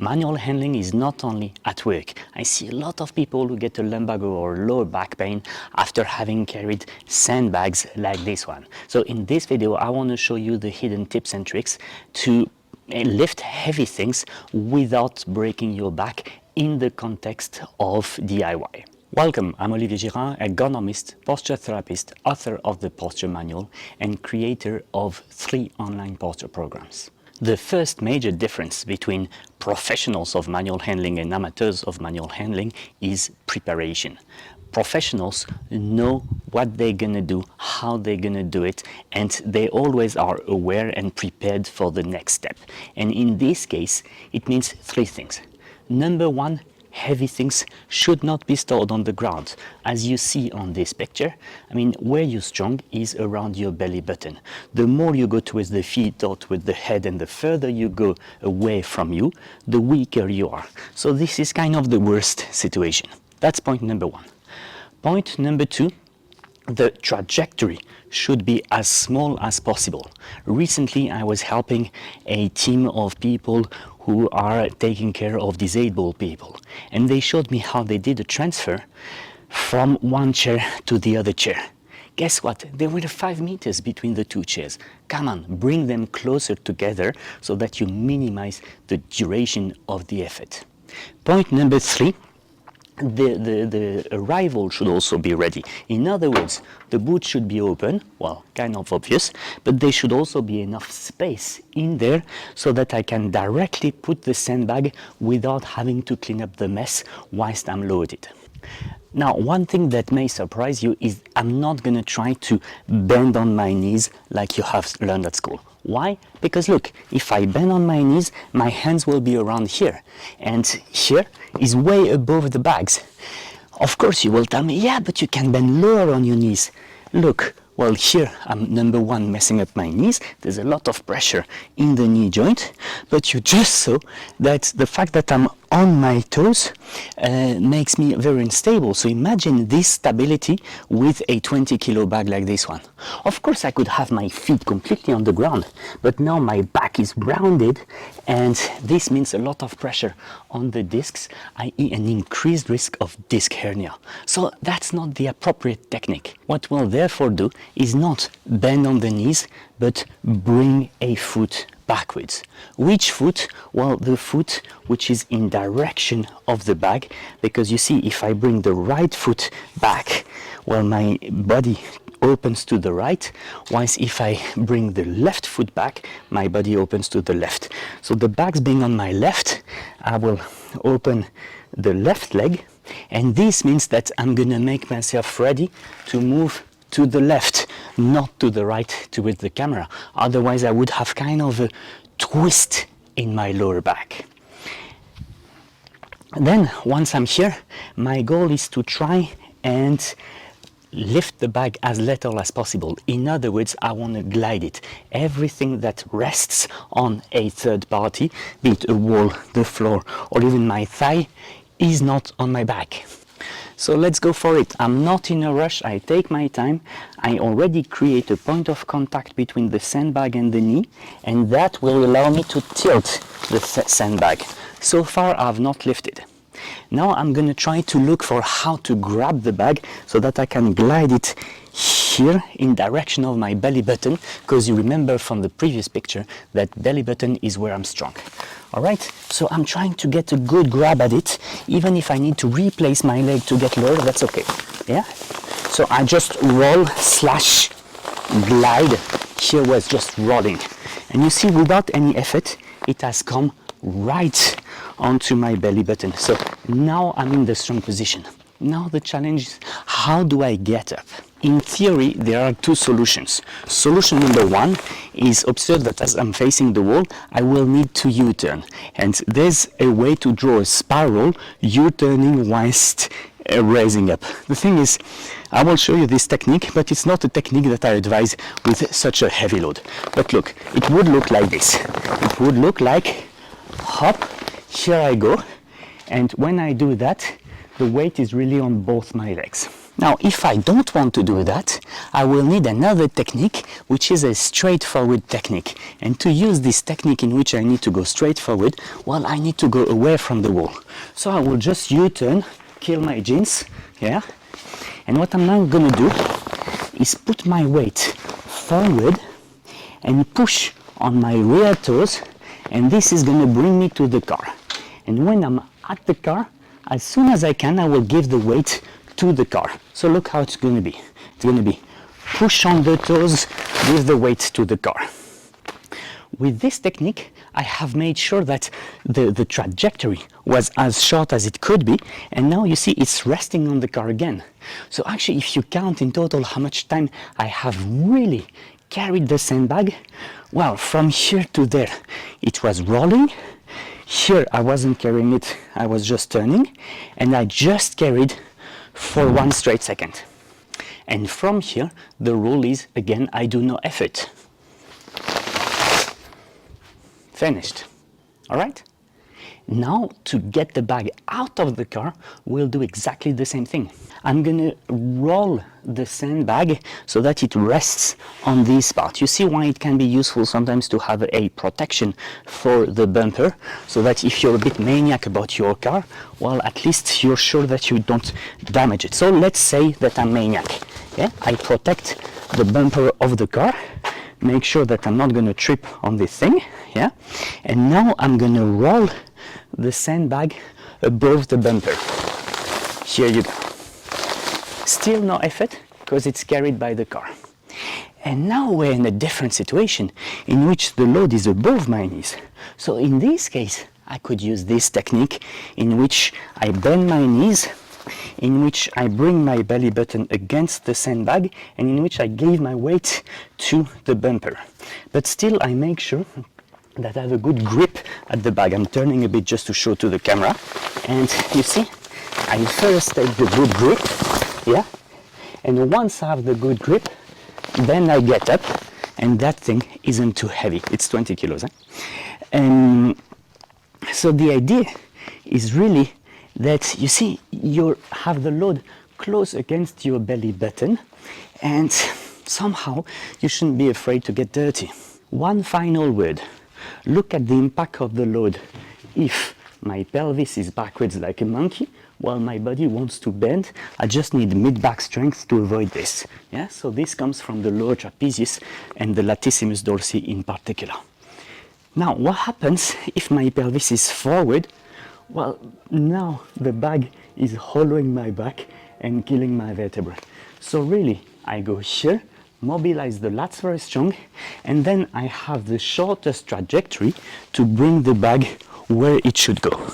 Manual handling is not only at work. I see a lot of people who get a lumbago or lower back pain after having carried sandbags like this one. So in this video, I want to show you the hidden tips and tricks to lift heavy things without breaking your back in the context of DIY. Welcome, I'm Olivier Girard, ergonomist, posture therapist, author of the Posture Manual and creator of 3 online posture programs. The first major difference between professionals of manual handling and amateurs of manual handling is preparation. Professionals know what they're gonna do, how they're gonna do it, and they always are aware and prepared for the next step. And in this case, it means 3 things. Number 1, heavy things should not be stored on the ground. As you see on this picture, where you're strong is around your belly button. The more you go towards the feet or with the head and the further you go away from you, the weaker you are. So this is kind of the worst situation. That's point number 1. Point number 2, the trajectory should be as small as possible. Recently, I was helping a team of people who are taking care of disabled people, and they showed me how they did a transfer from one chair to the other chair. Guess what? There were 5 meters between the 2 chairs. Come on, bring them closer together so that you minimize the duration of the effort. Point number 3, the arrival should also be ready. In other words, the boot should be open, well, kind of obvious, but there should also be enough space in there so that I can directly put the sandbag without having to clean up the mess whilst I'm loaded. Now, one thing that may surprise you is I'm not going to try to bend on my knees like you have learned at school. Why? Because look, if I bend on my knees, my hands will be around here, and here is way above the bags. Of course, you will tell me, yeah, but you can bend lower on your knees. Look, well, here I'm number 1 messing up my knees. There's a lot of pressure in the knee joint, but you just saw that the fact that I'm on my toes makes me very unstable. So imagine this stability with a 20-kilo bag like this one. Of course, I could have my feet completely on the ground, but now my back is rounded, and this means a lot of pressure on the discs, i.e. an increased risk of disc hernia. So that's not the appropriate technique. What we'll therefore do is not bend on the knees, but bring a foot backwards. Which foot? Well, the foot which is in direction of the bag, because you see, if I bring the right foot back, well, my body opens to the right, whilst if I bring the left foot back, my body opens to the left. So the bag's being on my left, I will open the left leg, and this means that I'm gonna make myself ready to move to the left, not to the right towards the camera. Otherwise, I would have kind of a twist in my lower back. Then, once I'm here, my goal is to try and lift the bag as little as possible. In other words, I want to glide it. Everything that rests on a third party, be it a wall, the floor, or even my thigh, is not on my back. So let's go for it. I'm not in a rush, I take my time. I already create a point of contact between the sandbag and the knee, and that will allow me to tilt the sandbag. So far, I've not lifted. Now I'm going to try to look for how to grab the bag so that I can glide it here in direction of my belly button, because you remember from the previous picture that belly button is where I'm strong. Alright, so I'm trying to get a good grab at it. Even if I need to replace my leg to get lower, that's okay. Yeah? So I just roll slash glide. Here was just rolling. And you see, without any effort, it has come right onto my belly button. So now I'm in the strong position. Now the challenge is, how do I get up? In theory, there are 2 solutions. Solution number 1 is observe that as I'm facing the wall, I will need to U-turn. And there's a way to draw a spiral, U-turning whilst raising up. The thing is, I will show you this technique, but it's not a technique that I advise with such a heavy load. But look, it would look like this. It would look like, hop, here I go. And when I do that, the weight is really on both my legs. Now, if I don't want to do that, I will need another technique, which is a straightforward technique. And to use this technique in which I need to go straight forward, well, I need to go away from the wall. So I will just U-turn, kill my jeans, yeah? And what I'm now gonna do is put my weight forward and push on my rear toes, and this is gonna bring me to the car. And when I'm at the car, as soon as I can, I will give the weight to the car. So look how it's going to be. It's going to be push on the toes, give the weight to the car. With this technique, I have made sure that the trajectory was as short as it could be, and now you see it's resting on the car again. So actually, if you count in total how much time I have really carried the sandbag, well, from here to there, it was rolling. Here I wasn't carrying it, I was just turning, and I just carried for 1 straight second. And from here, the rule is, again, I do no effort. Finished. All right? Now, to get the bag out of the car, we'll do exactly the same thing. I'm gonna roll the sandbag so that it rests on this part. You see why it can be useful sometimes to have a protection for the bumper, so that if you're a bit maniac about your car, well, at least you're sure that you don't damage it. So let's say that I'm maniac. Yeah? I protect the bumper of the car, make sure that I'm not gonna trip on this thing, yeah? And now I'm gonna roll the sandbag above the bumper. Here you go. Still no effort, because it's carried by the car. And now we're in a different situation in which the load is above my knees. So in this case, I could use this technique in which I bend my knees, in which I bring my belly button against the sandbag, and in which I give my weight to the bumper. But still, I make sure that I have a good grip at the bag. I'm turning a bit just to show to the camera. And you see, I first take the good grip, yeah? And once I have the good grip, then I get up, and that thing isn't too heavy. It's 20 kilos. And so the idea is really that, you see, you have the load close against your belly button, and somehow you shouldn't be afraid to get dirty. One final word. Look at the impact of the load. If my pelvis is backwards like a monkey, while my body wants to bend, I just need mid-back strength to avoid this. Yeah? So this comes from the lower trapezius and the latissimus dorsi in particular. Now, what happens if my pelvis is forward? Well, now the bag is hollowing my back and killing my vertebrae. So really, I go here, mobilize the lats very strong, and then I have the shortest trajectory to bring the bag where it should go.